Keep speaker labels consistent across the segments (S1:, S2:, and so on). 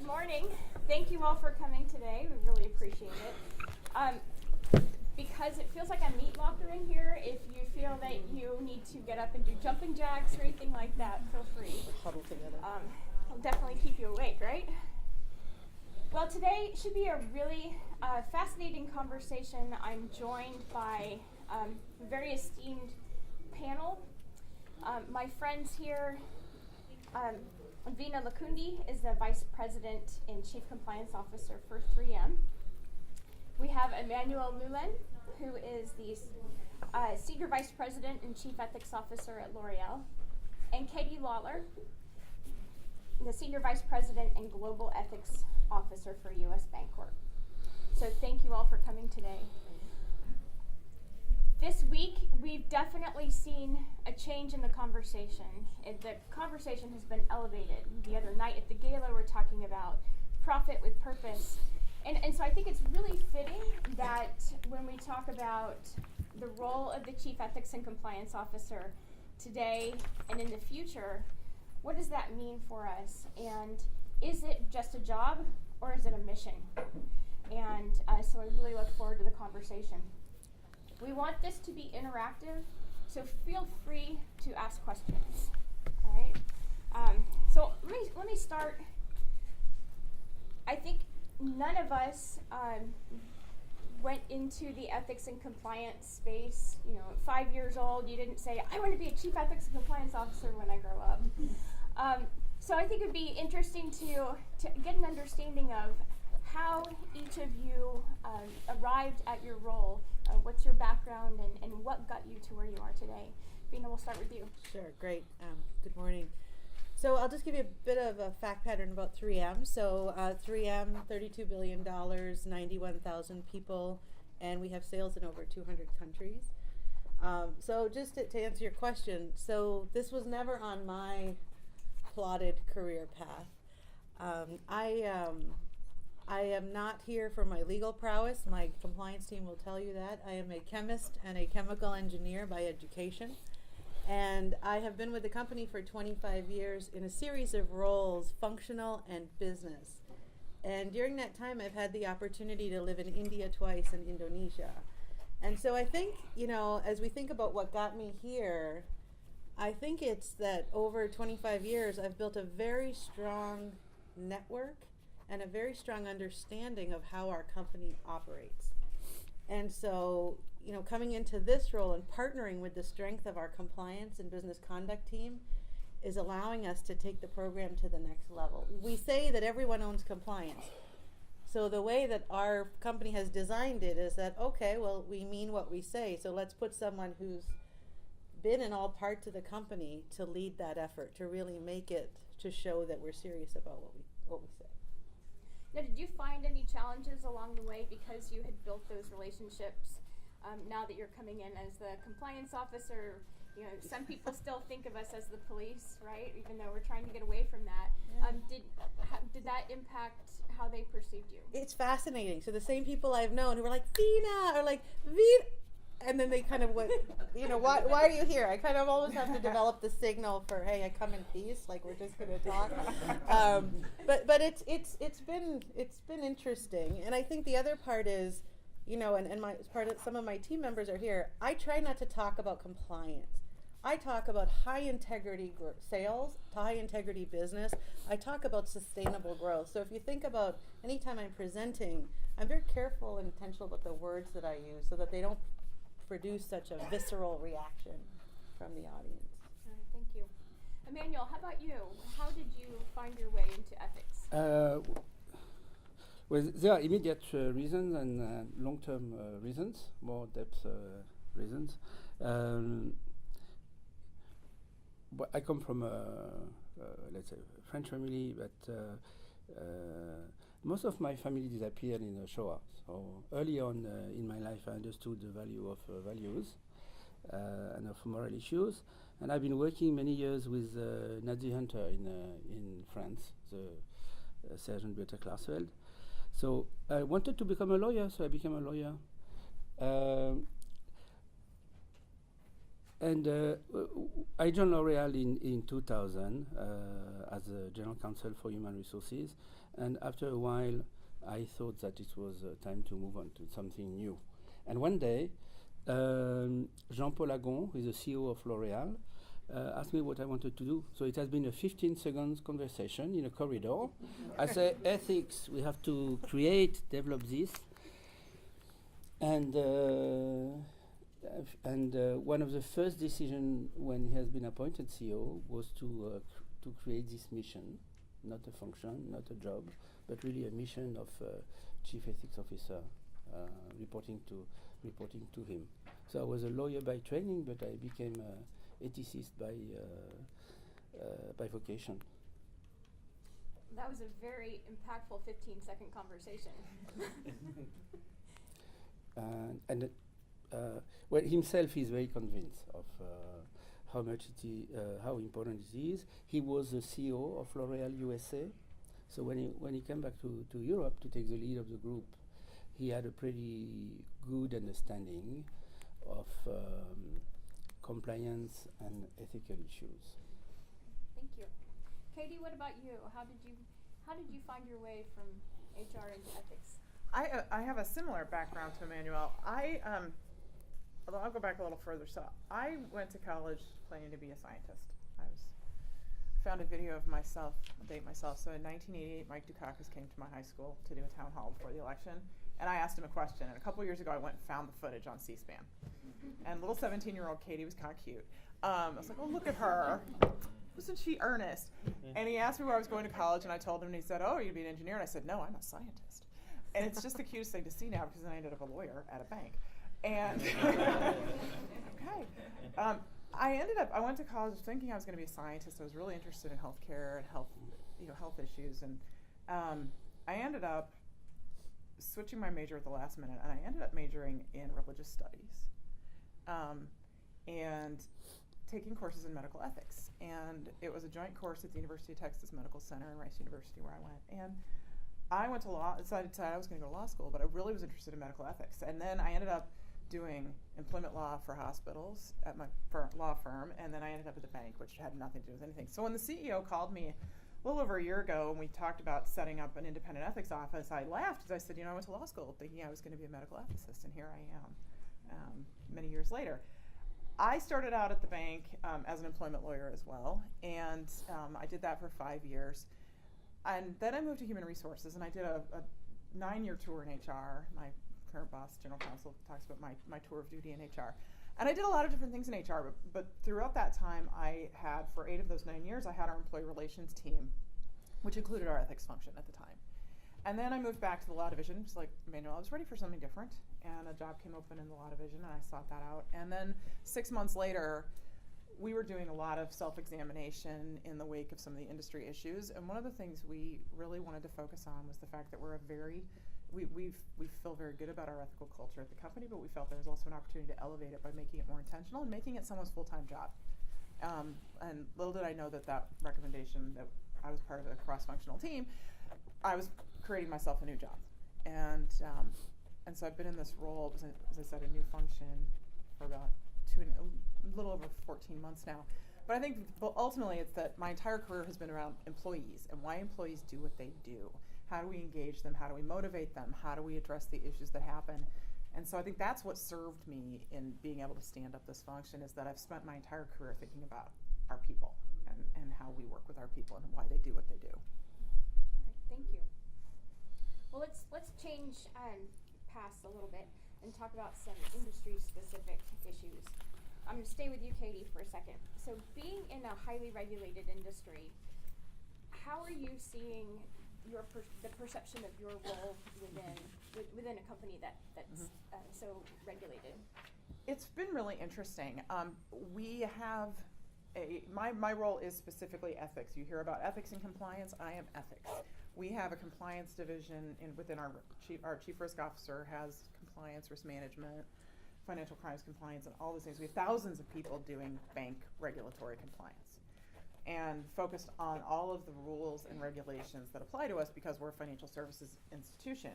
S1: morning. Thank you all for coming today. We really appreciate it. Because it feels like a meat locker in here, if you feel that you need to get up and do jumping jacks or anything like that, feel free.
S2: Huddle together.
S1: It'll definitely keep you awake, right? Well, today should be a really fascinating conversation. I'm joined by a very esteemed panel. My friends here, Veena Lakkundi is the Vice President and Chief Compliance Officer for 3M. We have Emmanuel Lulin, who is the Senior Vice President and Chief Ethics Officer at L'Oreal, and Katie Lawler, the Senior Vice President and Global Ethics Officer for U.S. Bancorp. So thank you all for coming today. This week, we've definitely seen a change in the conversation. The conversation has been elevated. The other night at the gala, we're talking about profit with purpose. And so I think it's really fitting that when we talk about the role of the Chief Ethics and Compliance Officer today and in the future, what does that mean for us? And is it just a job or is it a mission? And so I really look forward to the conversation. We want this to be interactive, so feel free to ask questions. All right. So let me start. I think none of us went into the ethics and compliance space. 5 years old, you didn't say, "I want to be a chief ethics and compliance officer when I grow up." So I think it'd be interesting to get an understanding of how each of you arrived at your role. What's your background and what got you to where you are today? Veena, we'll start with you.
S2: Sure, great. Good morning. So I'll just give you a bit of a fact pattern about 3M. So 3M, $32 billion, 91,000 people, and we have sales in over 200 countries. So just to answer your question, so this was never on my plotted career path. I am not here for my legal prowess. My compliance team will tell you that. I am a chemist and a chemical engineer by education. And I have been with the company for 25 years in a series of roles, functional and business. And during that time, I've had the opportunity to live in India twice and Indonesia. And so I think, as we think about what got me here, I think it's that over 25 years, I've built a very strong network and a very strong understanding of how our company operates. And so, coming into this role and partnering with the strength of our compliance and business conduct team is allowing us to take the program to the next level. We say that everyone owns compliance. So the way that our company has designed it is that, okay, well, we mean what we say, so let's put someone who's been in all parts of the company to lead that effort, to really make it, to show that we're serious about what we say.
S1: Now, did you find any challenges along the way because you had built those relationships? Now that you're coming in as the compliance officer, some people still think of us as the police, right? Even though we're trying to get away from that. Yeah. Did that impact how they perceived you?
S2: It's fascinating. So the same people I've known who were like, Veena, or like, Veena, and then they kind of went, why are you here? I kind of always have to develop the signal for, hey, I come in peace, like we're just going to talk. But it's been interesting, and I think the other part is, and my part of some of my team members are here. I try not to talk about compliance. I talk about high integrity sales, high integrity business. I talk about sustainable growth. So if you think about anytime I'm presenting, I'm very careful and intentional about the words that I use so that they don't produce such a visceral reaction from the audience.
S1: Thank you. Emmanuel, how about you? How did you find your way into ethics?
S3: Well, there are immediate reasons and long-term reasons, more depth reasons. But I come from let's say, French family, but most of my family disappeared in the Shoah. So early on in my life, I understood the value of values and of moral issues. And I've been working many years with Nazi hunter in France, the Sergeant Beate Klarsfeld. So I wanted to become a lawyer, so I became a lawyer. And I joined L'Oréal in 2000 as a general counsel for human resources. And after a while, I thought that it was time to move on to something new. And one day, Jean-Paul Agon, who is the CEO of L'Oréal, asked me what I wanted to do. So it has been a 15 seconds conversation in a corridor. I say, ethics, we have to develop this. And one of the first decisions when he has been appointed CEO was to create this mission, not a function, not a job, but really a mission of chief ethics officer, reporting to him. So I was a lawyer by training, but I became an ethicist by vocation.
S1: That was a very impactful 15-second conversation.
S3: Well, himself is very convinced of how important it is. He was the CEO of L'Oréal USA. So when he came back to Europe to take the lead of the group, he had a pretty good understanding of compliance and ethical issues.
S1: Thank you. Katie, what about you? How did you find your way from HR into ethics?
S4: I have a similar background to Emmanuel. Although I'll go back a little further. So I went to college planning to be a scientist. Found a video of myself, I'll date myself. So in 1988, Mike Dukakis came to my high school to do a town hall before the election. And I asked him a question. And a couple years ago, I went and found the footage on C-SPAN. And little 17-year-old Katie was kind of cute. I was like, oh, look at her. Wasn't she earnest? And he asked me where I was going to college, and I told him, and he said, oh, you'd be an engineer. And I said, no, I'm a scientist. And it's just the cutest thing to see now, because then I ended up a lawyer at a bank. And okay. I went to college thinking I was going to be a scientist. I was really interested in healthcare and health issues. And I ended up switching my major at the last minute, and I ended up majoring in religious studies and taking courses in medical ethics. And it was a joint course at the University of Texas Medical Center and Rice University where I went. And I went to decided I was going to go to law school, but I really was interested in medical ethics. And then I ended up doing employment law for hospitals at my law firm, and then I ended up at the bank, which had nothing to do with anything. So when the CEO called me a little over a year ago and we talked about setting up an independent ethics office, I laughed because I said, I went to law school thinking I was going to be a medical ethicist, and here I am many years later. I started out at the bank as an employment lawyer as well, and I did that for 5 years. And then I moved to human resources, and I did a 9-year tour in HR. My current boss, general counsel, talks about my tour of duty in HR. And I did a lot of different things in HR, but throughout that time, I had, for 8 of those 9 years, I had our employee relations team, which included our ethics function at the time. And then I moved back to the law division, just like Emmanuel. I was ready for something different, and a job came open in the law division, and I sought that out. And then 6 months later, we were doing a lot of self-examination in the wake of some of the industry issues. And one of the things we really wanted to focus on was the fact that we feel very good about our ethical culture at the company, but we felt there was also an opportunity to elevate it by making it more intentional and making it someone's full-time job. And little did I know that recommendation, that I was part of a cross-functional team, I was creating myself a new job. And so I've been in this role, as I said, a new function for about a little over 14 months now. But I think ultimately it's that my entire career has been around employees and why employees do what they do. How do we engage them? How do we motivate them? How do we address the issues that happen? And so I think that's what served me in being able to stand up this function, is that I've spent my entire career thinking about our people and how we work with our people and why they do what they do.
S1: All right, thank you. Well, let's change paths a little bit and talk about some industry-specific issues. I'm going to stay with you, Katie, for a second. So being in a highly regulated industry, how are you seeing the perception of your role within a company that's so regulated?
S4: It's been really interesting. We have my role is specifically ethics. You hear about ethics and compliance. I am ethics. We have a compliance division within our chief risk officer has compliance, risk management, financial crimes compliance, and all those things. We have thousands of people doing bank regulatory compliance and focused on all of the rules and regulations that apply to us because we're a financial services institution.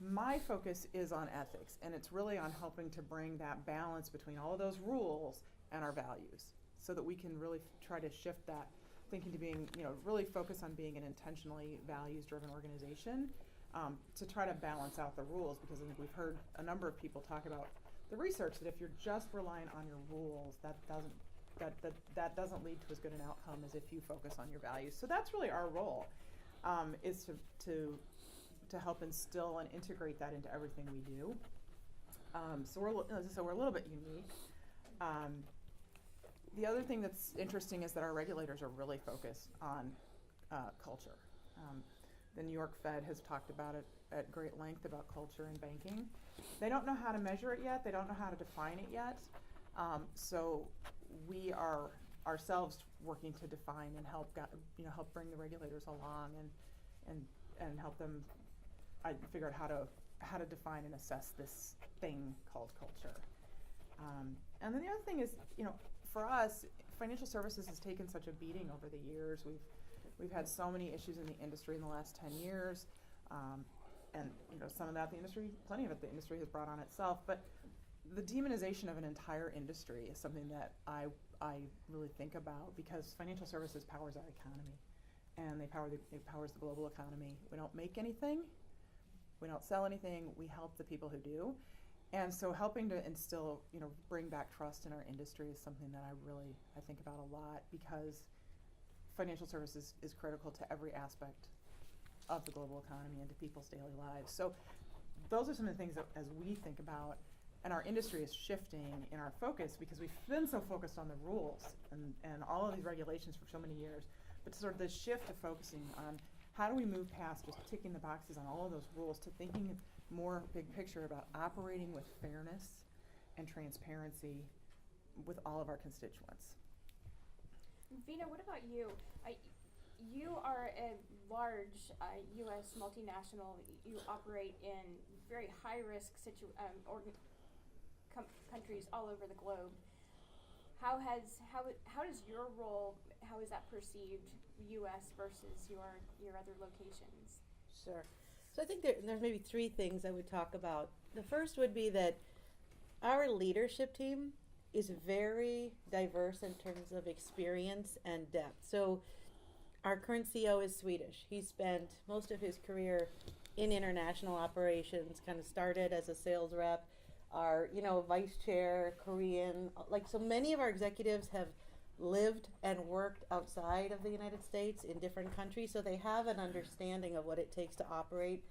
S4: My focus is on ethics, and it's really on helping to bring that balance between all of those rules and our values, so that we can really try to shift that thinking to being, really focus on being an intentionally values-driven organization, to try to balance out the rules, because I think we've heard a number of people talk about the research that if you're just relying on your rules, that doesn't lead to as good an outcome as if you focus on your values. So that's really our role, is to help instill and integrate that into everything we do. So we're a little bit unique. The other thing that's interesting is that our regulators are really focused on culture. The New York Fed has talked about it at great length about culture in banking. They don't know how to measure it yet. They don't know how to define it yet. So we are ourselves working to define and help bring the regulators along and help them figure out how to define and assess this thing called culture. And then the other thing is, for us, financial services has taken such a beating over the years. We've had so many issues in the industry in the last 10 years, and some of that plenty of it the industry has brought on itself. But the demonization of an entire industry is something that I really think about, because financial services powers our economy, and it powers the global economy. We don't make anything, we don't sell anything, we help the people who do. And so helping to instill, bring back trust in our industry is something that I think about a lot, because financial services is critical to every aspect of the global economy and to people's daily lives. So those are some of the things that, as we think about, and our industry is shifting in our focus, because we've been so focused on the rules and all of these regulations for so many years, but sort of this shift of focusing on how do we move past just ticking the boxes on all of those rules to thinking more big picture about operating with fairness and transparency with all of our constituents.
S1: Veena, what about you? You are a large U.S. multinational. You operate in very high-risk countries all over the globe. How does your role, how is that perceived, U.S. versus your other locations?
S2: Sure. So I think there's maybe three things I would talk about. The first would be that our leadership team is very diverse in terms of experience and depth. So our current CEO is Swedish. He spent most of his career in international operations, kind of started as a sales rep. Our, vice chair, Korean, so many of our executives have lived and worked outside of the United States in different countries, so they have an understanding of what it takes to operate.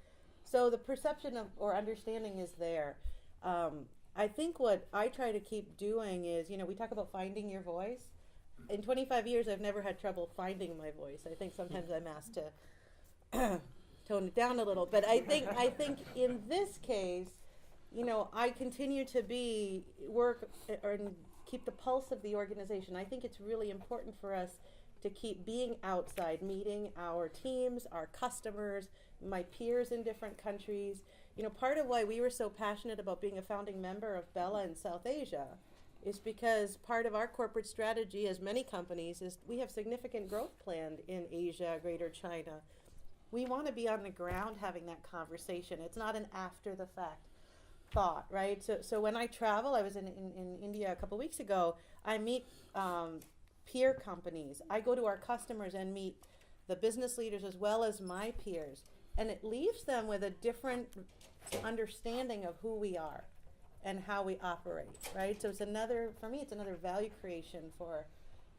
S2: So the perception of or understanding is there. I think what I try to keep doing is, we talk about finding your voice. In 25 years, I've never had trouble finding my voice. I think sometimes I'm asked to tone it down a little, but I think in this case, I continue to work and keep the pulse of the organization. I think it's really important for us to keep being outside, meeting our teams, our customers, my peers in different countries. Part of why we were so passionate about being a founding member of Bella in South Asia is because part of our corporate strategy, as many companies, is we have significant growth planned in Asia, Greater China. We want to be on the ground having that conversation. It's not an after-the-fact thought, right? So when I travel, I was in India a couple weeks ago, I meet peer companies. I go to our customers and meet the business leaders as well as my peers. And it leaves them with a different understanding of who we are and how we operate, right? So for me, it's another value creation for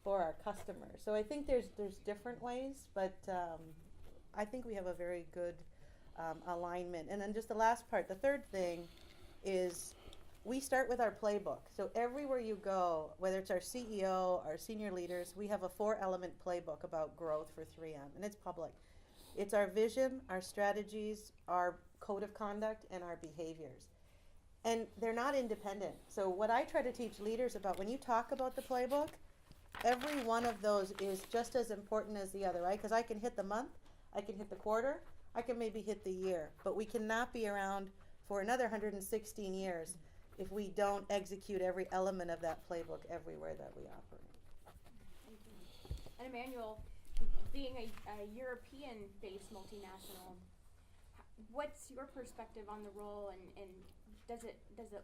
S2: our customers. So I think there's different ways, but I think we have a very good alignment. And then just the last part, the third thing is we start with our playbook. So everywhere you go, whether it's our CEO, our senior leaders, we have a 4-element playbook about growth for 3M, and it's public. It's our vision, our strategies, our code of conduct, and our behaviors. And they're not independent. So what I try to teach leaders about, when you talk about the playbook, every one of those is just as important as the other, right? Because I can hit the month, I can hit the quarter, I can maybe hit the year, but we cannot be around for another 116 years if we don't execute every element of that playbook everywhere that we operate.
S1: Thank you. And Emmanuel, being a European-based multinational, what's your perspective on the role, and does it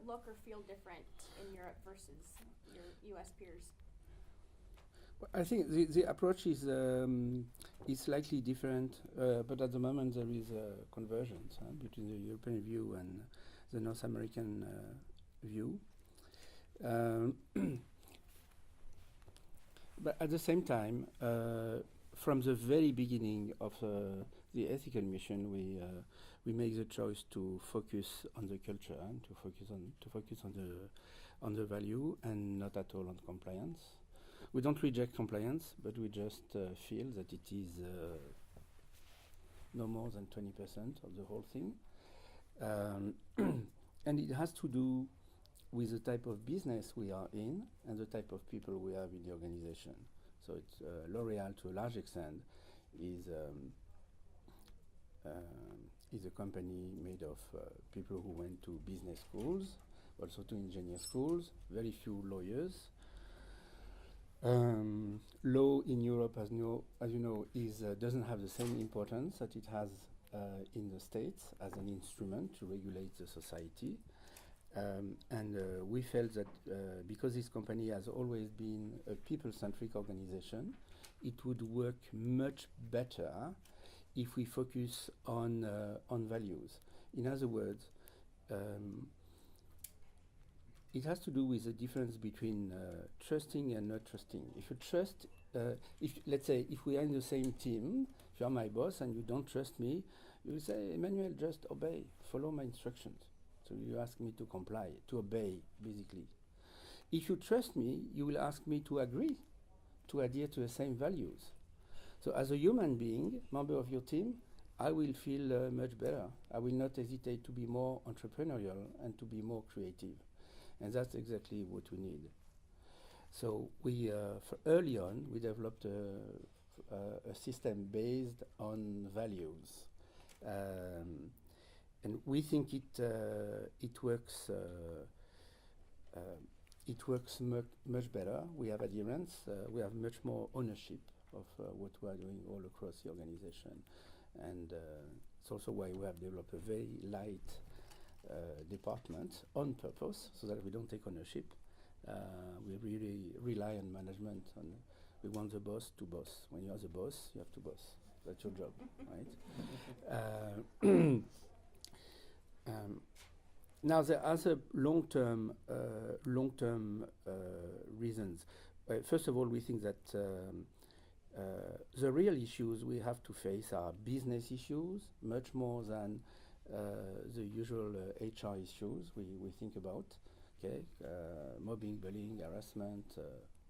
S1: look or feel different in Europe versus your U.S. peers?
S3: Well, I think the approach is slightly different, but at the moment there is a convergence between the European view and the North American view. But at the same time, from the very beginning of the ethical mission, we make the choice to focus on the culture and to focus on the value and not at all on compliance. We don't reject compliance, but we just feel that it is no more than 20% of the whole thing, and it has to do with the type of business we are in and the type of people we have in the organization. So it's L'Oréal, to a large extent, is a company made of people who went to business schools, also to engineer schools, very few lawyers. Law in Europe, as you know, doesn't have the same importance that it has in the States as an instrument to regulate the society. And we felt that because this company has always been a people-centric organization, it would work much better if we focus on values. In other words, it has to do with the difference between trusting and not trusting. If you trust, let's say, if we are in the same team, if you are my boss and you don't trust me, you will say, Emmanuel, just obey, follow my instructions. So you ask me to comply, to obey, basically. If you trust me, you will ask me to agree, to adhere to the same values. So as a human being, member of your team, I will feel much better. I will not hesitate to be more entrepreneurial and to be more creative. And that's exactly what we need. So we, early on, we developed a system based on values. And we think it works much better. We have adherence. We have much more ownership of what we are doing all across the organization, and it's also why we have developed a very light department on purpose, so that we don't take ownership. We really rely on management. We want the boss to boss. When you are the boss, you have to boss. That's your job, right? Now there are other long-term reasons. First of all, we think that the real issues we have to face are business issues, much more than the usual HR issues we think about. Okay, mobbing, bullying, harassment,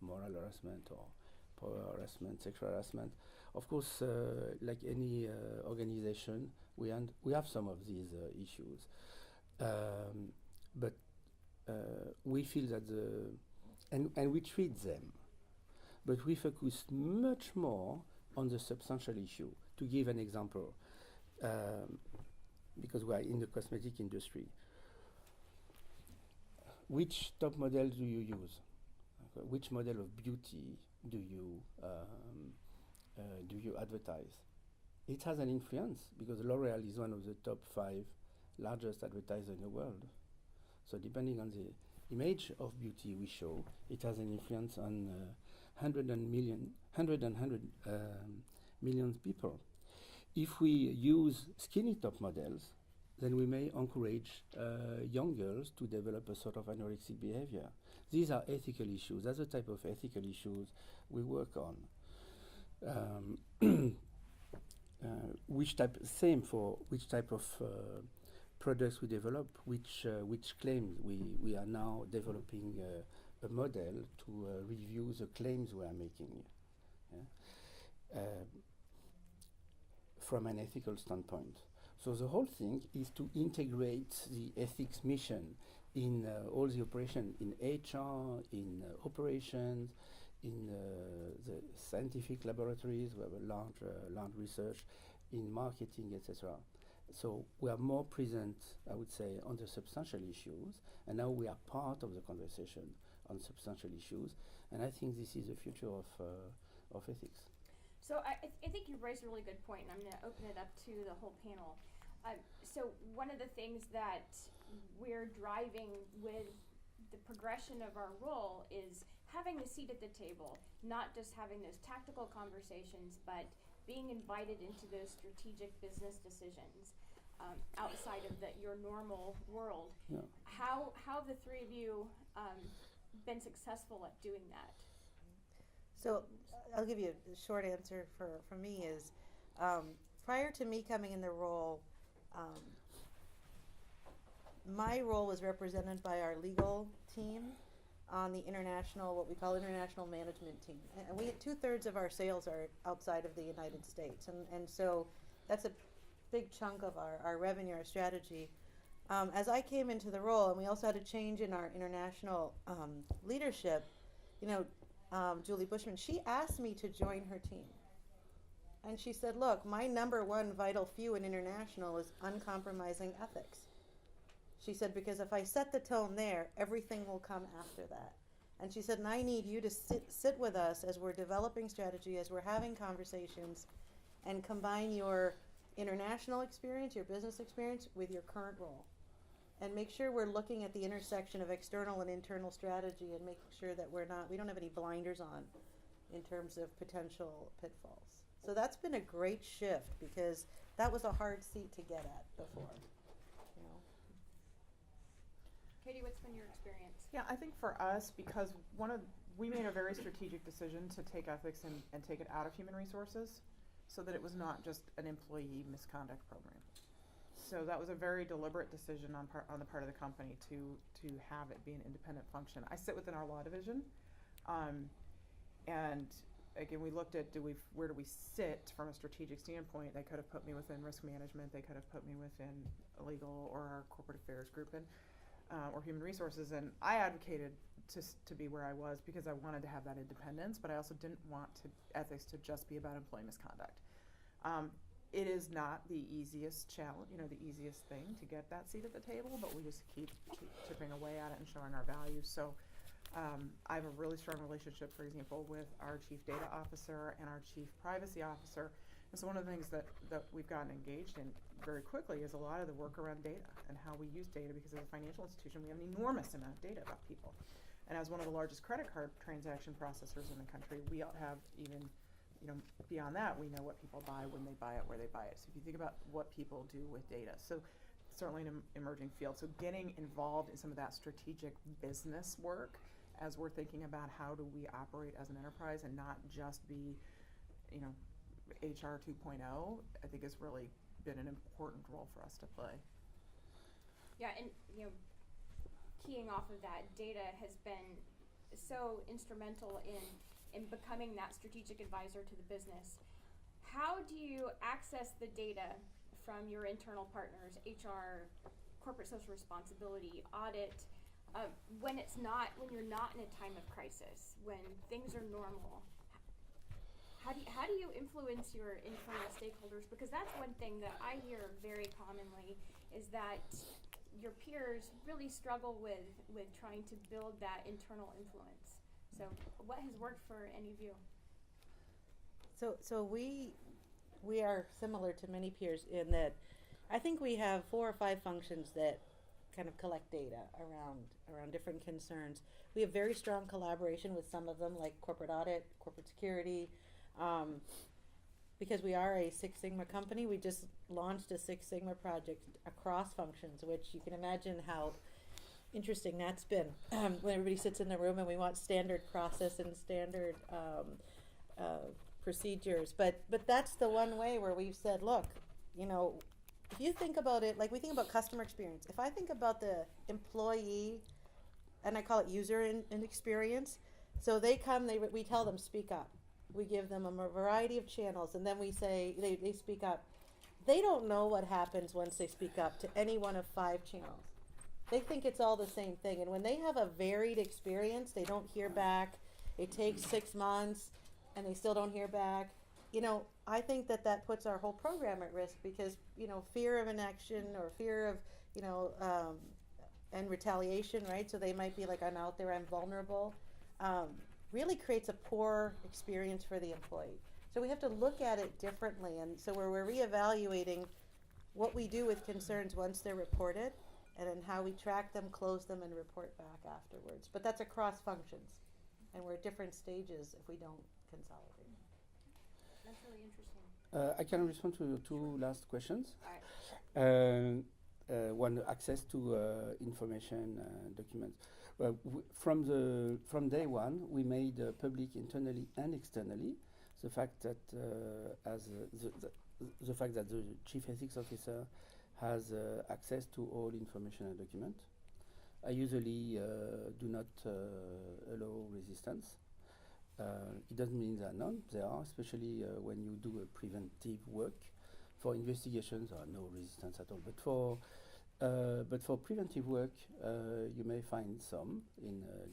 S3: moral harassment, or power harassment, sexual harassment. Of course, like any organization, we have some of these issues, but we feel that and we treat them, but we focus much more on the substantial issue. To give an example, because we are in the cosmetic industry, which top models do you use? Which model of beauty do you advertise? It has an influence because L'Oréal is one of the top 5 largest advertisers in the world. So depending on the image of beauty we show, it has an influence on 100 million people. If we use skinny top models, then we may encourage young girls to develop a sort of anorexic behavior. These are ethical issues. That's the type of ethical issues we work on. Which type of products we develop, which claims we are now developing a model to review the claims we are making. From an ethical standpoint. So the whole thing is to integrate the ethics mission in all the operation, in HR, in operations, in the scientific laboratories. We have a large research, in marketing, etc. So we are more present, I would say, on the substantial issues, and now we are part of the conversation on substantial issues, and I think this is the future of ethics.
S1: So I think you raised a really good point, and I'm going to open it up to the whole panel. So one of the things that we're driving with the progression of our role is having a seat at the table, not just having those tactical conversations, but being invited into those strategic business decisions outside of your normal world.
S3: Yeah.
S1: How have the three of you been successful at doing that?
S2: So I'll give you a short answer for me is, prior to me coming in the role, my role was represented by our legal team on the international, what we call international management team. And we 2/3 of our sales are outside of the United States. And so that's a big chunk of our revenue, our strategy. As I came into the role, and we also had a change in our international leadership, Julie Bushman, she asked me to join her team. And she said, look, my number one vital few in international is uncompromising ethics. She said, because if I set the tone there, everything will come after that. And she said, and I need you to sit with us as we're developing strategy, as we're having conversations, and combine your international experience, your business experience, with your current role. And make sure we're looking at the intersection of external and internal strategy and making sure that we don't have any blinders on in terms of potential pitfalls. So that's been a great shift, because that was a hard seat to get at before.
S1: Katie, what's been your experience?
S4: Yeah, I think for us, because we made a very strategic decision to take ethics and take it out of human resources, so that it was not just an employee misconduct program. So that was a very deliberate decision on the part of the company to have it be an independent function. I sit within our law division, and again, we looked at where do we sit from a strategic standpoint. They could have put me within risk management. They could have put me within legal or our corporate affairs group, or human resources. And I advocated to be where I was because I wanted to have that independence, but I also didn't want ethics to just be about employee misconduct. It is not the easiest challenge, the easiest thing to get that seat at the table, but we just keep chipping away at it and showing our values. So I have a really strong relationship, for example, with our chief data officer and our chief privacy officer. And so one of the things that we've gotten engaged in very quickly is a lot of the work around data and how we use data, because as a financial institution, we have an enormous amount of data about people. And as one of the largest credit card transaction processors in the country, we have even, beyond that, we know what people buy, when they buy it, where they buy it. So if you think about what people do with data, so certainly an emerging field. So getting involved in some of that strategic business work as we're thinking about how do we operate as an enterprise and not just be, HR 2.0, I think has really been an important role for us to play.
S1: Yeah, and keying off of that, data has been so instrumental in becoming that strategic advisor to the business. How do you access the data from your internal partners, HR, corporate social responsibility, audit, when you're not in a time of crisis, when things are normal? How do you influence your internal stakeholders? Because that's one thing that I hear very commonly, is that your peers really struggle with trying to build that internal influence. So what has worked for any of you?
S2: So we are similar to many peers in that I think we have 4 or 5 functions that kind of collect data around different concerns. We have very strong collaboration with some of them, like corporate audit, corporate security. Because we are a Six Sigma company, we just launched a Six Sigma project across functions, which you can imagine how interesting that's been when everybody sits in the room and we want standard process and standard procedures. But that's the one way where we've said, look, if you think about it, like we think about customer experience. If I think about the employee, and I call it user and experience, so they come, we tell them speak up. We give them a variety of channels, and then we say they speak up. They don't know what happens once they speak up to any one of 5 channels. They think it's all the same thing, and when they have a varied experience, they don't hear back. It takes 6 months, and they still don't hear back. I think that puts our whole program at risk, because fear of inaction or fear of and retaliation, right? So they might be like, I'm out there, I'm vulnerable. Really creates a poor experience for the employee. So we have to look at it differently, and so we're reevaluating what we do with concerns once they're reported, and then how we track them, close them, and report back afterwards. But that's across functions, and we're at different stages if we don't consolidate.
S1: That's really interesting.
S3: I can respond to your two last questions.
S1: All right.
S3: One, access to information documents. Well, from day one, we made public internally and externally the fact that the fact that the chief ethics officer has access to all information and documents. I usually do not allow resistance. It doesn't mean there are none. There are, especially when you do a preventive work. For investigations, there are no resistance at all. But for preventive work, you may find some,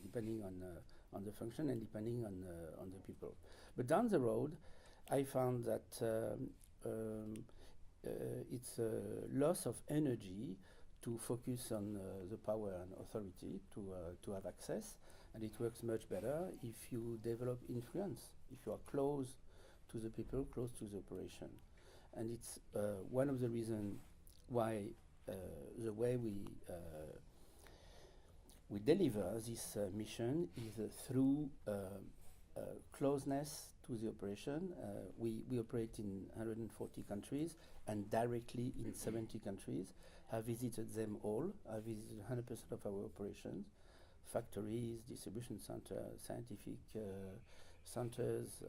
S3: depending on the function and depending on the people. But down the road, I found that it's a loss of energy to focus on the power and authority to have access, and it works much better if you develop influence, if you are close to the people, close to the operation. And it's one of the reasons why the way we deliver this mission is through closeness to the operation. We operate in 140 countries and directly in 70 countries. Have visited them all. I visited 100% of our operations, factories, distribution centers, scientific centers,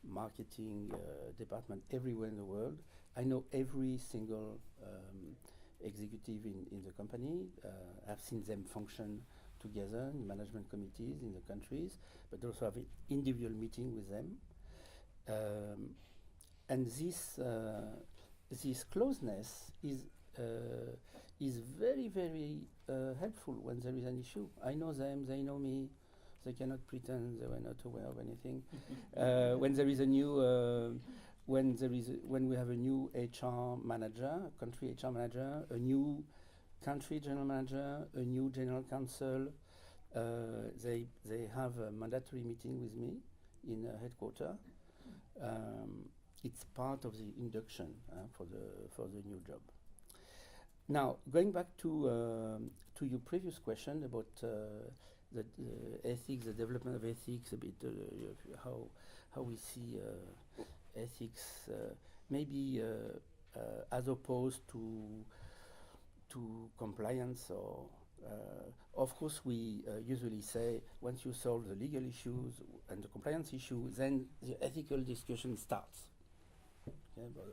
S3: marketing department everywhere in the world. I know every single executive in the company. I've seen them function together in management committees in the countries, but also have an individual meeting with them. And this closeness is very, very helpful when there is an issue. I know them, they know me. They cannot pretend they were not aware of anything. When there is a new, when we have a new HR manager, country HR manager, a new country general manager, a new general counsel, they have a mandatory meeting with me in headquarters. It's part of the induction for the new job. Now, going back to your previous question about the ethics, the development of ethics, a bit how we see ethics, maybe as opposed to compliance, or of course we usually say once you solve the legal issues and the compliance issue, then the ethical discussion starts. Okay, but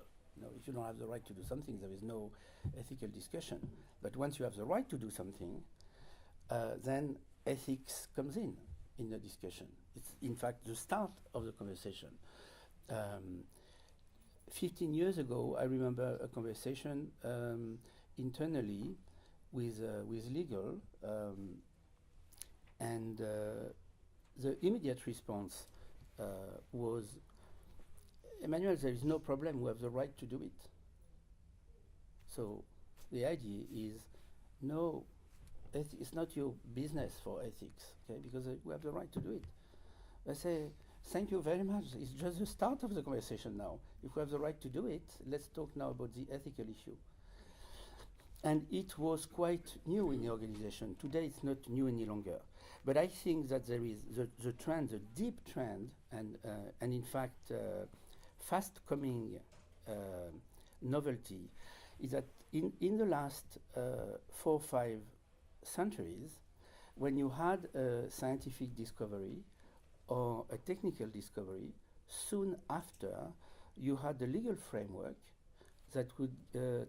S3: if you don't have the right to do something, there is no ethical discussion. But once you have the right to do something, then ethics comes in the discussion. It's in fact the start of the conversation. 15 years ago, I remember a conversation internally with legal, and the immediate response was, Emmanuel, there is no problem, we have the right to do it. So the idea is, no, it's not your business for ethics, okay, because we have the right to do it. I say, thank you very much, it's just the start of the conversation now. If we have the right to do it, let's talk now about the ethical issue. And it was quite new in the organization. Today it's not new any longer. But I think that there is the trend, the deep trend, and in fact fast coming novelty, is that in the last 4 or 5 centuries, when you had a scientific discovery or a technical discovery, soon after you had the legal framework that would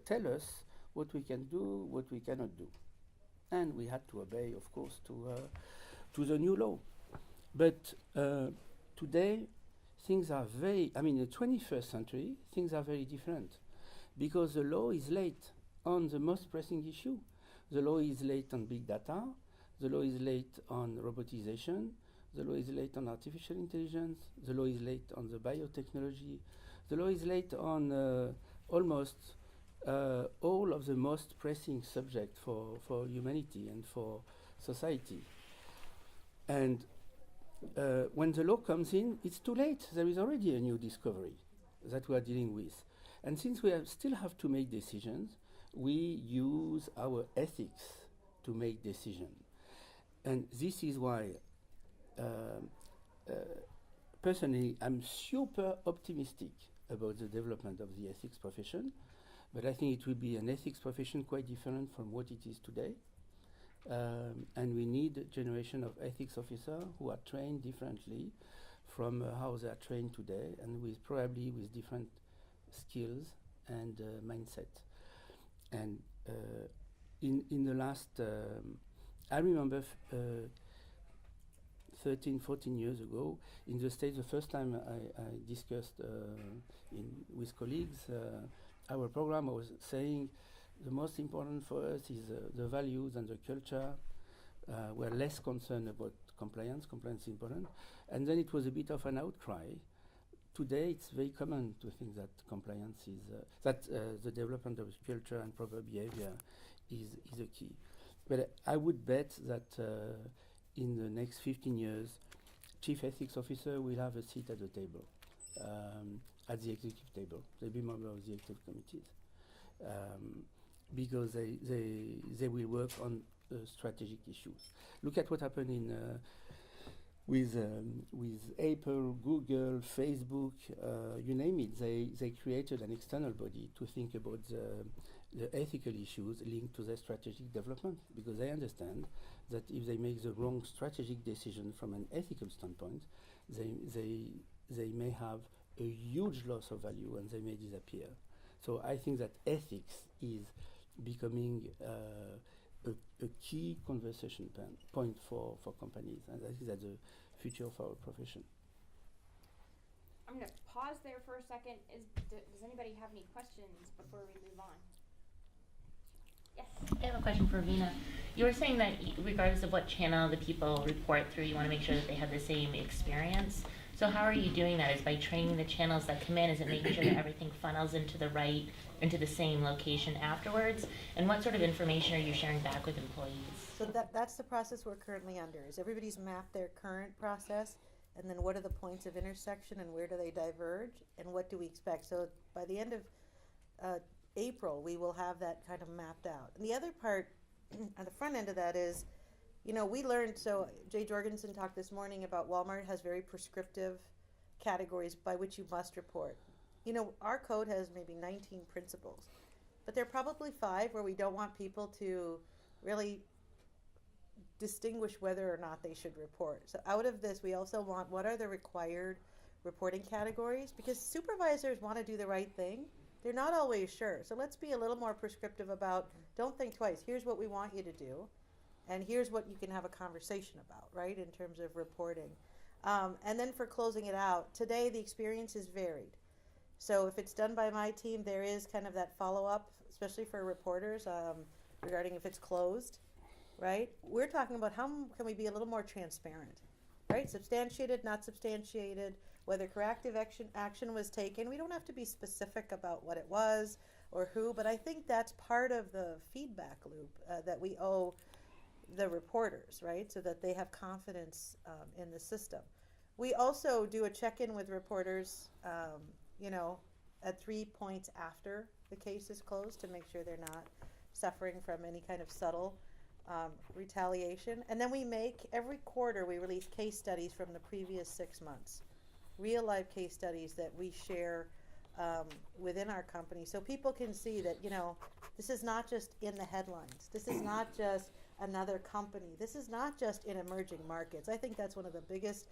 S3: tell us what we can do, what we cannot do. And we had to obey, of course, to the new law. But today, things are very, in the 21st century, things are very different, because the law is late on the most pressing issue. The law is late on big data, the law is late on robotization, the law is late on artificial intelligence, the law is late on the biotechnology, the law is late on almost all of the most pressing subjects for humanity and for society. And when the law comes in, it's too late. There is already a new discovery that we are dealing with. And since still have to make decisions, we use our ethics to make decisions. And this is why, personally, I'm super optimistic about the development of the ethics profession, but I think it will be an ethics profession quite different from what it is today. And we need a generation of ethics officers who are trained differently from how they are trained today, and probably with different skills and mindset. And in the last, I remember 13, 14 years ago, in the States, the first time I discussed with colleagues our program, I was saying the most important for us is the values and the culture. We're less concerned about compliance. Compliance is important. And then it was a bit of an outcry. Today, it's very common to think that compliance is, the development of culture and proper behavior is a key. But I would bet that in the next 15 years, chief ethics officer will have a seat at the table, at the executive table. They'll be member of the executive committees. Because they will work on strategic issues. Look at what happened with Apple, Google, Facebook, you name it. They created an external body to think about the ethical issues linked to their strategic development, because they understand that if they make the wrong strategic decision from an ethical standpoint, they may have a huge loss of value and they may disappear. So I think that ethics is becoming a key conversation point for companies, and I think that's the future of our profession.
S1: I'm going to pause there for a second. Does anybody have any questions before we move on? Yes.
S5: I have a question for Veena. You were saying that regardless of what channel the people report through, you want to make sure that they have the same experience. So how are you doing that? Is by training the channels that come in? Is it making sure that everything funnels into the same location afterwards? And what sort of information are you sharing back with employees?
S2: So that's the process we're currently under, is everybody's mapped their current process, and then what are the points of intersection and where do they diverge, and what do we expect? So by the end of April, we will have that kind of mapped out. And the other part, on the front end of that is, we learned, so Jay Jorgensen talked this morning about Walmart has very prescriptive categories by which you must report. Our code has maybe 19 principles, but there are probably 5 where we don't want people to really distinguish whether or not they should report. So out of this, we also want, what are the required reporting categories? Because supervisors want to do the right thing. They're not always sure. So let's be a little more prescriptive about, don't think twice. Here's what we want you to do. And here's what you can have a conversation about, right, in terms of reporting. And then for closing it out, today the experience is varied. So if it's done by my team, there is kind of that follow-up, especially for reporters, regarding if it's closed, right? We're talking about how can we be a little more transparent, right? Substantiated, not substantiated, whether corrective action was taken. We don't have to be specific about what it was or who, but I think that's part of the feedback loop that we owe the reporters, right? So that they have confidence in the system. We also do a check-in with reporters, at 3 points after the case is closed to make sure they're not suffering from any kind of subtle retaliation. And then every quarter we release case studies from the previous 6 months, real life case studies that we share within our company, so people can see that, this is not just in the headlines. This is not just another company. This is not just in emerging markets. I think that's one of the biggest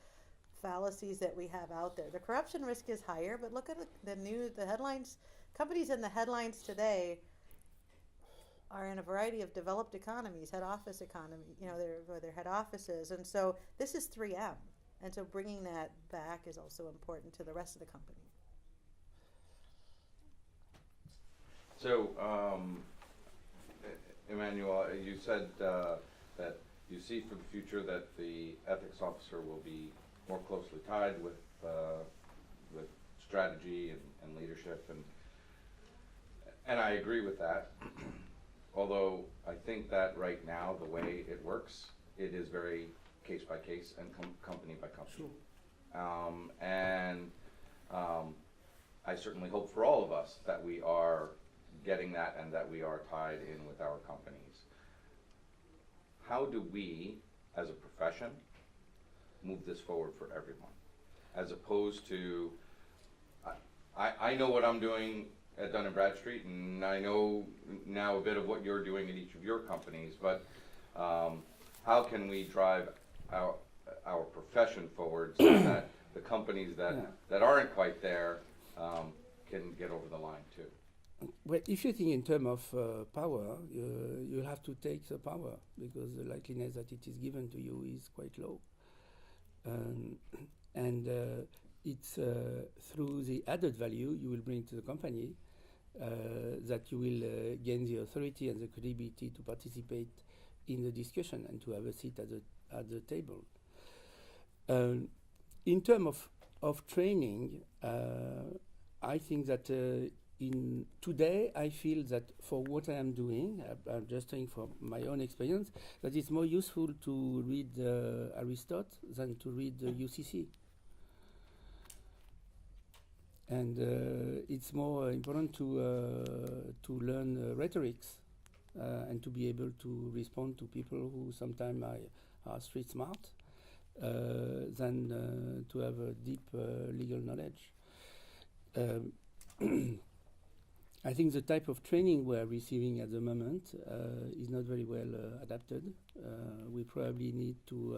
S2: fallacies that we have out there. The corruption risk is higher, but look at the headlines. Companies in the headlines today are in a variety of developed economies, head office economy, their head offices. And so this is 3M. And so bringing that back is also important to the rest of the company.
S6: So, Emmanuel, you said that you see for the future that the ethics officer will be more closely tied with strategy and leadership, and I agree with that. Although I think that right now the way it works, it is very case by case and company by company.
S3: Sure.
S6: I certainly hope for all of us that we are getting that and that we are tied in with our companies. How do we, as a profession, move this forward for everyone? As opposed to, I know what I'm doing at Dun & Bradstreet, and I know now a bit of what you're doing at each of your companies, but how can we drive our profession forward so that the companies that aren't quite there can get over the line too?
S3: Well, if you think in terms of power, you'll have to take the power because the likeliness that it is given to you is quite low. And it's through the added value you will bring to the company that you will gain the authority and the credibility to participate in the discussion and to have a seat at the table. In terms of training, I think that today I feel that for what I am doing, I'm just saying from my own experience, that it's more useful to read Aristotle than to read UCC. And it's more important to learn rhetorics and to be able to respond to people who sometimes are street smart than to have a deep legal knowledge. I think the type of training we're receiving at the moment is not very well adapted. We probably need to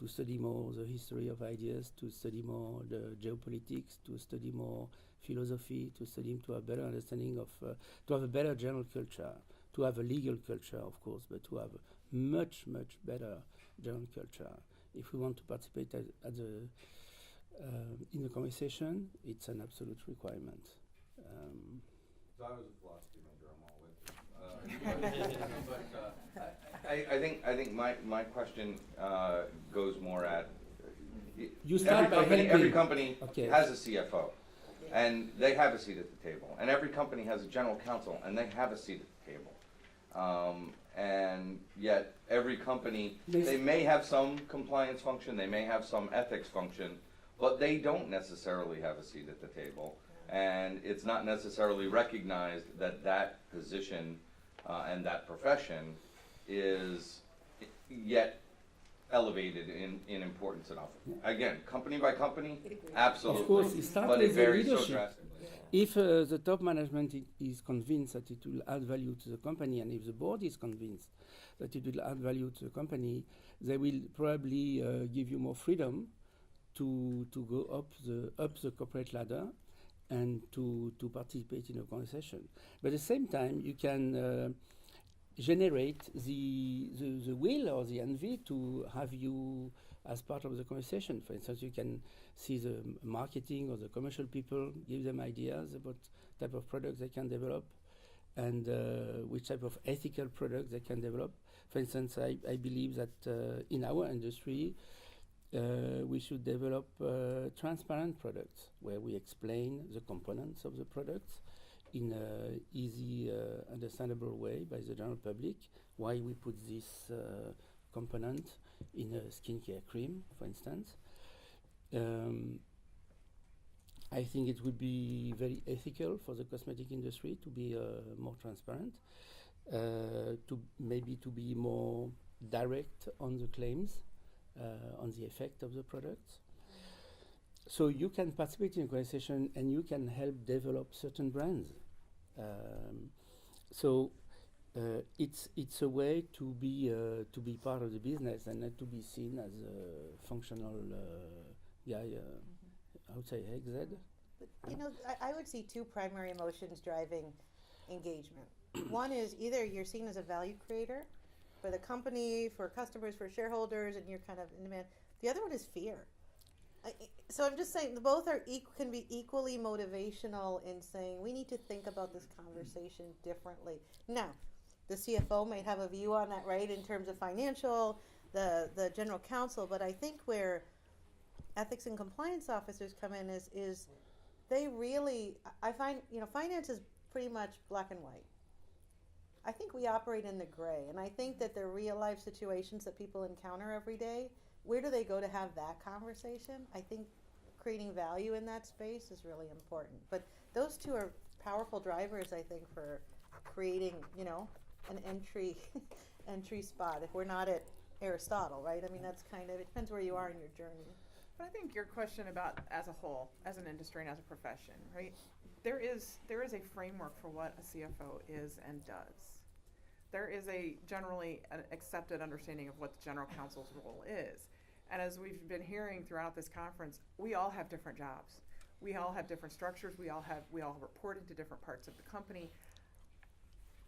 S3: study more the history of ideas, to study more the geopolitics, to study more philosophy, to have a better understanding of, to have a better general culture, to have a legal culture, of course, but to have a much, much better general culture. If we want to participate in the conversation, it's an absolute requirement.
S6: So I was a philosophy major, I'm all with you. But I think my question goes more at
S3: You start by
S6: every company
S3: Okay.
S6: has a CFO, and they have a seat at the table, and every company has a general counsel, and they have a seat at the table. And yet every company, they may have some compliance function, they may have some ethics function, but they don't necessarily have a seat at the table. And it's not necessarily recognized that that position and that profession is yet elevated in importance enough. Again, company by company, absolutely.
S3: Of course, it starts
S6: but
S3: with
S6: it
S3: the
S6: varies so
S3: leadership.
S6: drastically.
S3: If the top management is convinced that it will add value to the company, and if the board is convinced that it will add value to the company, they will probably give you more freedom to go up the corporate ladder and to participate in a conversation. But at the same time, you can generate the will or the envy to have you as part of the conversation. For instance, you can see the marketing or the commercial people, give them ideas about type of products they can develop and which type of ethical products they can develop. For instance, I believe that in our industry, we should develop transparent products where we explain the components of the products in an easy, understandable way by the general public, why we put this component in a skincare cream, for instance. I think it would be very ethical for the cosmetic industry to be more transparent, to be more direct on the claims, on the effect of the products. So you can participate in a conversation and you can help develop certain brands. It's a way to be part of the business and not to be seen as a functional guy. I would say HEGZ.
S2: But, I would see two primary emotions driving engagement. One is either you're seen as a value creator for the company, for customers, for shareholders, and you're kind of in demand. The other one is fear. So I'm just saying both can be equally motivational in saying we need to think about this conversation differently. Now, the CFO may have a view on that, right, in terms of financial, the general counsel, but I think where ethics and compliance officers come in is they really, I find, finance is pretty much black and white. I think we operate in the gray, and I think that the real life situations that people encounter every day, where do they go to have that conversation? I think creating value in that space is really important. But those two are powerful drivers, I think, for creating, you know, an entry spot. If we're not at Aristotle, right? I mean, that's kind of, it depends where you are in your journey.
S4: But I think your question about as a whole, as an industry and as a profession, right? There is a framework for what a CFO is and does. There is a generally an accepted understanding of what the general counsel's role is. And as we've been hearing throughout this conference, we all have different jobs. We all have different structures. We all report into different parts of the company.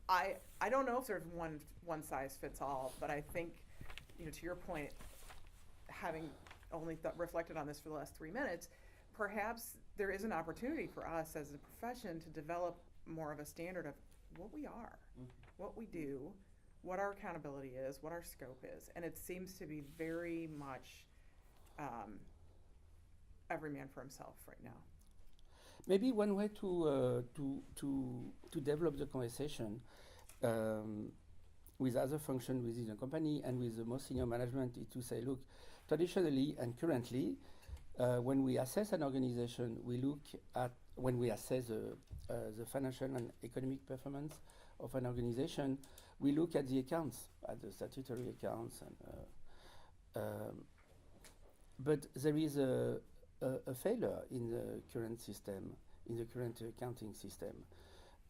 S4: I don't know if there's one size fits all, but I think, you know, to your point, having only reflected on this for the last 3 minutes, perhaps there is an opportunity for us as a profession to develop more of a standard of what we are, what we do, what our accountability is, what our scope is. And it seems to be very much every man for himself right now.
S3: Maybe one way to develop the conversation with other functions within the company and with the most senior management is to say, look, traditionally and currently, when we assess an organization, we look at, when we assess the financial and economic performance of an organization, we look at the accounts, at the statutory accounts, and but there is a failure in the current system, in the current accounting system,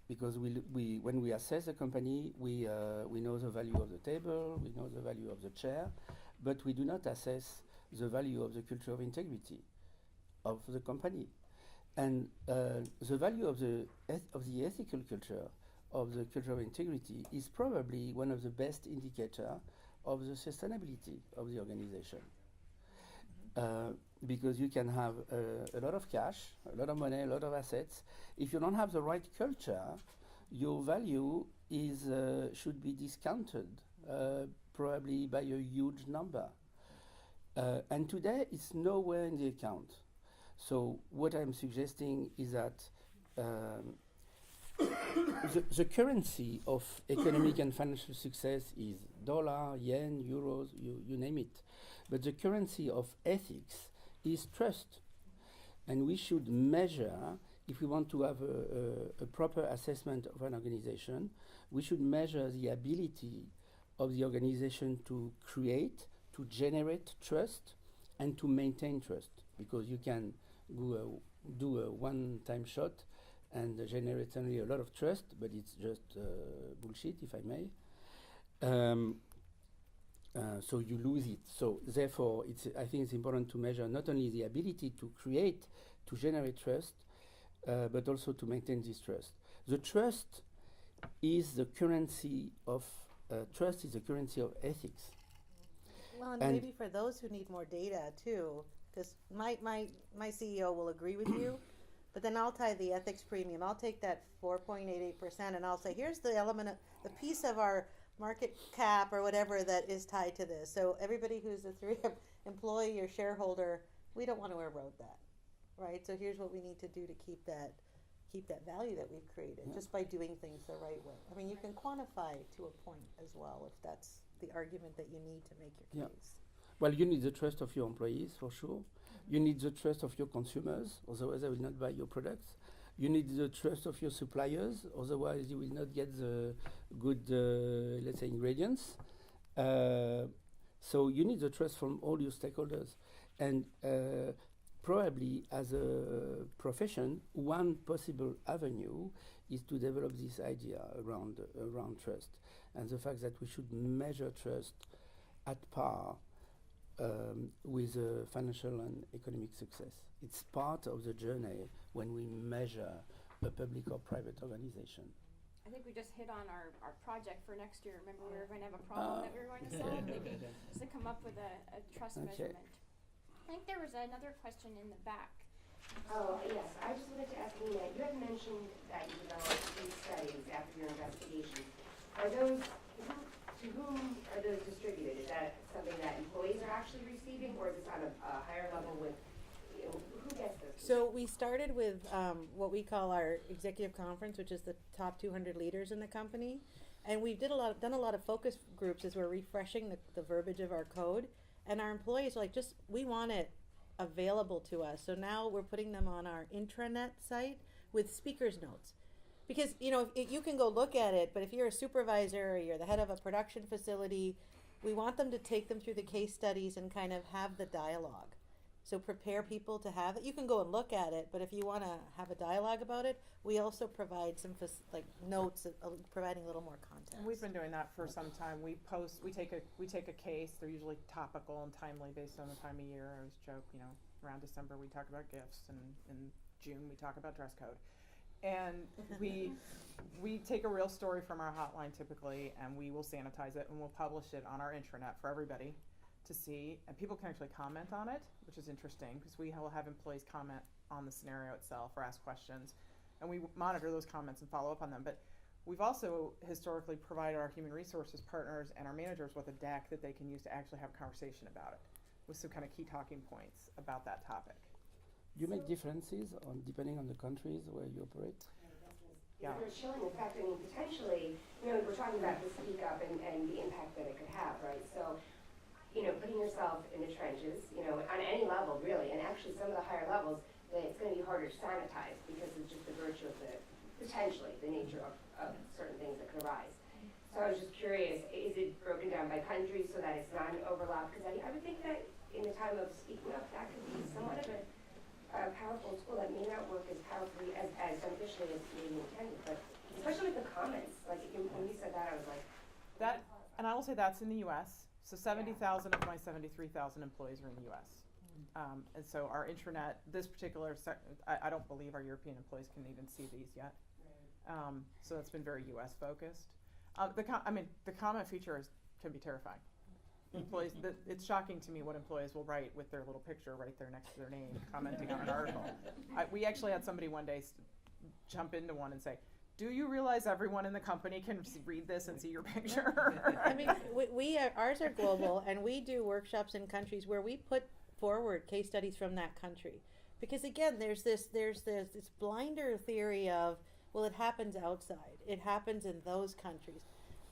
S3: because when we assess a company, we know the value of the table, we know the value of the chair, but we do not assess the value of the culture of integrity of the company, and the value of the ethical culture, of the culture of integrity, is probably one of the best indicators of the sustainability of the organization. Because you can have a lot of cash, a lot of money, a lot of assets. If you don't have the right culture, your value should be discounted, probably by a huge number. And today, it's nowhere in the account. So what I'm suggesting is that the currency of economic and financial success is dollar, yen, euros, you name it. But the currency of ethics is trust. And we should measure, if we want to have a proper assessment of an organization, we should measure the ability of the organization to create, to generate trust, and to maintain trust. Because you can do a one-time shot and generate only a lot of trust, but it's just bullshit, if I may. So you lose it. So therefore, I think it's important to measure not only the ability to create, to generate trust, but also to maintain this trust. The trust is the currency of ethics.
S2: Well, and maybe for those who need more data too, because my CEO will agree with you, but then I'll tie the ethics premium. I'll take that 4.88% and I'll say, here's the element of the piece of our market cap or whatever that is tied to this. So everybody who's a 3M employee or shareholder, we don't want to erode that, right? So here's what we need to do to keep that value that we've created, just by doing things the right way. I mean, you can quantify to a point as well if that's the argument that you need to make your case.
S3: Well, you need the trust of your employees, for sure. You need the trust of your consumers, otherwise they will not buy your products. You need the trust of your suppliers, otherwise you will not get the good, let's say, ingredients. So you need the trust from all your stakeholders. And probably as a profession, one possible avenue is to develop this idea around trust. And the fact that we should measure trust at par with financial and economic success. It's part of the journey when we measure a public or private organization.
S1: I think we just hit on our project for next year. Remember, we were going to have a problem that we were going to solve, maybe just to come up with a trust measurement. I think there was another question in the back.
S7: Oh, yes. I just wanted to ask Veena, you had mentioned that you developed these studies after your investigation. Are those, to whom are those distributed? Is that something that employees are actually receiving, or is this on a higher level with, who gets this?
S2: So we started with what we call our executive conference, which is the top 200 leaders in the company. And we've done a lot of focus groups as we're refreshing the verbiage of our code. And our employees are like, we want it available to us. So now we're putting them on our intranet site with speakers notes. Because, you know, if you can go look at it, but if you're a supervisor or you're the head of a production facility, we want them to take them through the case studies and kind of have the dialogue. So prepare people to have it. You can go and look at it, but if you want to have a dialogue about it, we also provide some notes, providing a little more context.
S4: And we've been doing that for some time. We take a case. They're usually topical and timely based on the time of year. I always joke, you know, around December we talk about gifts, and in June we talk about dress code. And we take a real story from our hotline typically, and we will sanitize it and we'll publish it on our intranet for everybody to see. And people can actually comment on it, which is interesting because we will have employees comment on the scenario itself or ask questions, and we monitor those comments and follow up on them. But we've also historically provided our human resources partners and our managers with a deck that they can use to actually have a conversation about it with some kind of key talking points about that topic.
S3: You make differences depending on the countries where you operate?
S4: Yeah.
S7: They're showing the fact, I mean, potentially, you know, we're talking about the speak up and the impact that it could have, right? So, you know, putting yourself in the trenches, you know, on any level, really, and actually some of the higher levels, that it's going to be harder to sanitize because of just the virtue of potentially, the nature of certain things that could arise. So I was just curious, is it broken down by country so that it's not an overlap? Because I would think that in the time of speaking up, that could be somewhat of a powerful tool that may not work as powerfully, as beneficially as maybe intended, but especially with the comments, like when you said that, I was like,
S4: That, and I will say that's in the U.S. So 70,000 of my 73,000 employees are in the U.S. And so our intranet, this particular, I don't believe our European employees can even see these yet. So it's been very U.S. focused. The comment feature can be terrifying. Employees, it's shocking to me what employees will write with their little picture right there next to their name, commenting on an article. We actually had somebody one day jump into one and say, "Do you realize everyone in the company can read this and see your picture?"
S2: I mean, ours are global, and we do workshops in countries where we put forward case studies from that country, because again, there's this blinder theory of, well, it happens outside, it happens in those countries.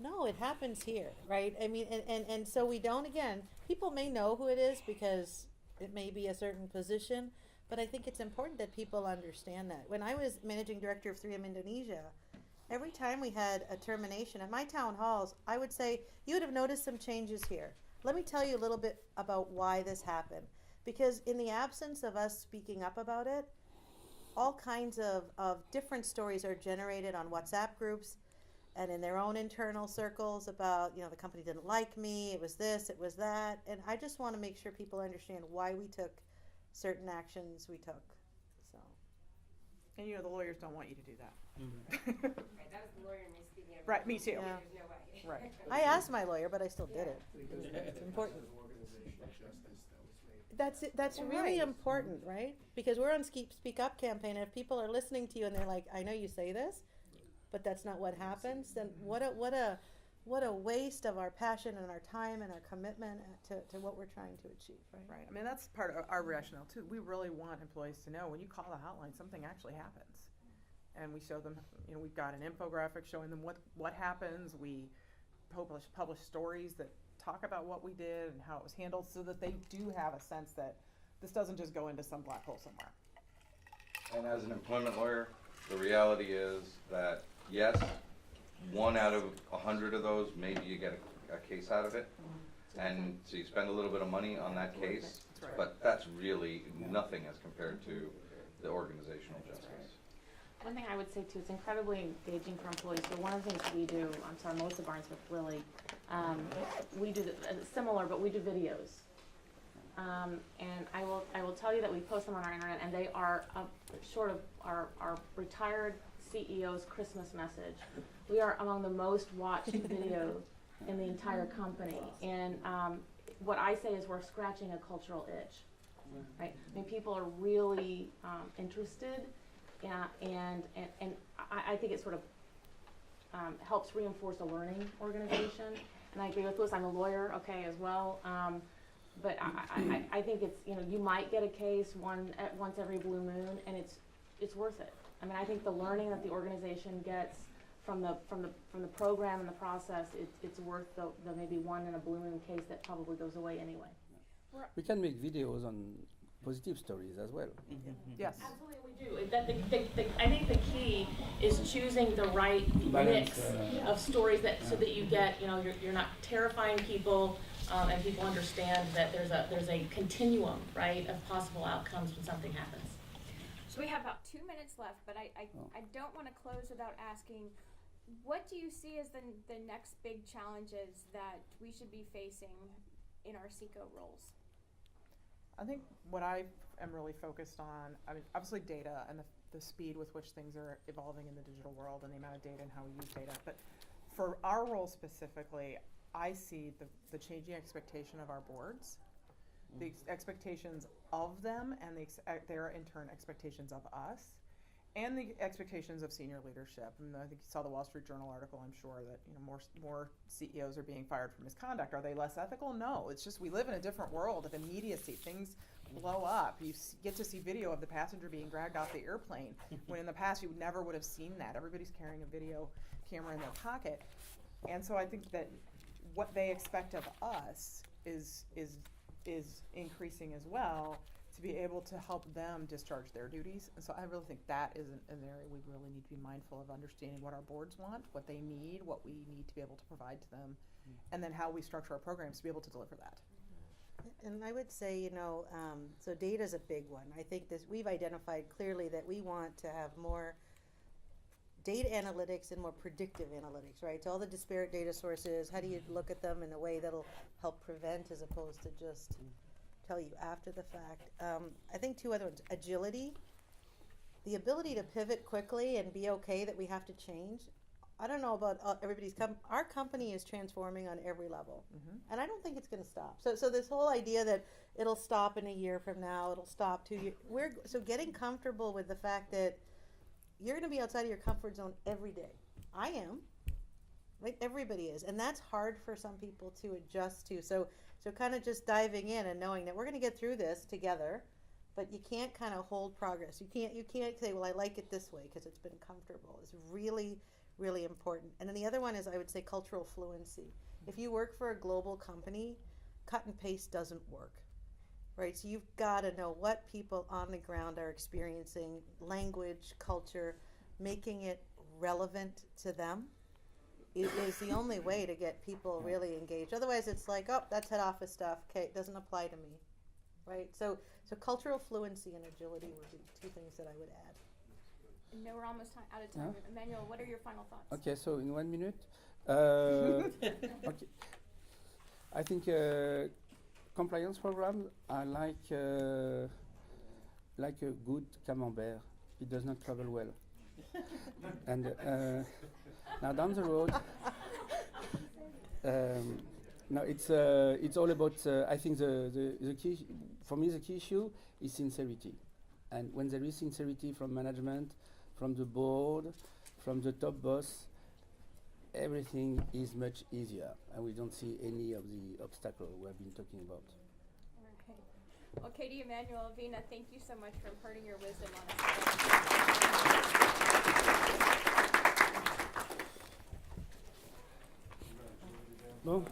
S2: No, it happens here, right? I mean, and so we don't, again, people may know who it is because it may be a certain position, but I think it's important that people understand that. When I was managing director of 3M Indonesia, every time we had a termination at my town halls, I would say, you would have noticed some changes here. Let me tell you a little bit about why this happened. Because in the absence of us speaking up about it, all kinds of different stories are generated on WhatsApp groups and in their own internal circles about, you know, the company didn't like me, it was this, it was that. And I just want to make sure people understand why we took certain actions we took. So.
S4: And you know, the lawyers don't want you to do that.
S7: right, that was the lawyer in me speaking.
S4: Right, me too.
S2: Yeah.
S7: There's no way.
S4: Right.
S2: I asked my lawyer, but I still did it. It's important. That's really important, right? Because we're on Speak Up campaign, and if people are listening to you and they're like, I know you say this, but that's not what happens, then what a waste of our passion and our time and our commitment to what we're trying to achieve, right?
S4: Right. I mean, that's part of our rationale too. We really want employees to know when you call the hotline, something actually happens. And we show them, you know, we've got an infographic showing them what happens. We publish stories that talk about what we did and how it was handled so that they do have a sense that this doesn't just go into some black hole somewhere.
S6: And as an employment lawyer, the reality is that, yes, 1 out of 100 of those, maybe you get a case out of it. And so you spend a little bit of money on that case,
S4: That's right.
S6: but that's really nothing as compared to the organizational justice.
S8: One thing I would say too, it's incredibly engaging for employees. So one of the things we do, I'm sorry, Melissa Barnesmith, Lily, we do similar, but we do videos. And I will tell you that we post them on our internet, and they are sort of our retired CEO's Christmas message. We are among the most watched videos in the entire company, and what I say is we're scratching a cultural itch, right? I mean, people are really interested. Yeah, and I think it sort of helps reinforce a learning organization. And I agree with Liz, I'm a lawyer, okay, as well. But I think it's, you know, you might get a case once every blue moon, and it's worth it. I mean, I think the learning that the organization gets from the program and the process, it's worth the maybe one in a blue moon case that probably goes away anyway.
S3: We can make videos on positive stories as well.
S4: Yes.
S8: Absolutely, we do. I think the key is choosing the right
S3: Balance,
S8: mix of stories so that you get, you're not terrifying people, and people understand that there's a continuum, right, of possible outcomes when something happens.
S1: So we have about 2 minutes left, but I don't want to close without asking, what do you see as the next big challenges that we should be facing in our CECO roles?
S4: I think what I am really focused on, I mean, obviously data and the speed with which things are evolving in the digital world and the amount of data and how we use data. But for our role specifically, I see the changing expectation of our boards, the expectations of them, and their in turn expectations of us, and the expectations of senior leadership. And I think you saw the Wall Street Journal article. I'm sure that more CEOs are being fired for misconduct. Are they less ethical? No. It's just we live in a different world of immediacy. Things blow up. You get to see video of the passenger being dragged off the airplane when in the past you never would have seen that. Everybody's carrying a video camera in their pocket, and so I think that what they expect of us is increasing as well, to be able to help them discharge their duties. And so I really think that is an area we really need to be mindful of, understanding what our boards want, what they need, what we need to be able to provide to them, and then how we structure our programs to be able to deliver that.
S2: And I would say, so data is a big one. I think we've identified clearly that we want to have more data analytics and more predictive analytics, right? So all the disparate data sources, how do you look at them in a way that'll help prevent as opposed to just tell you after the fact. I think two other ones, agility, the ability to pivot quickly and be okay that we have to change. I don't know about everybody's our company is transforming on every level, and I don't think it's going to stop. So this whole idea that it'll stop in a year from now, it'll stop 2 years, so getting comfortable with the fact that you're going to be outside of your comfort zone every day. I am. Like everybody is, and that's hard for some people to adjust to. So kind of just diving in and knowing that we're going to get through this together, but you can't kind of hold progress. You can't say, well, I like it this way because it's been comfortable. It's really, really important. And then the other one is, I would say, cultural fluency. If you work for a global company, cut and paste doesn't work, right? So you've got to know what people on the ground are experiencing, language, culture, making it relevant to them. It is the only way to get people really engaged. Otherwise, it's like, oh, that's head office stuff. Okay, it doesn't apply to me, right? So cultural fluency and agility would be two things that I would add.
S1: No, we're almost out of time. Emmanuel, what are your final thoughts?
S3: Okay, so in 1 minute, okay, I think compliance programs are like a good camembert. It does not travel well. And now down the road, no, it's all about. I think the key for me, the key issue is sincerity, and when there is sincerity from management, from the board, from the top boss, everything is much easier, and we don't see any of the obstacles we have been talking about.
S1: Okay. Well, Katie, Emmanuel, Veena, thank you so much for imparting your wisdom on us.
S3: Bon.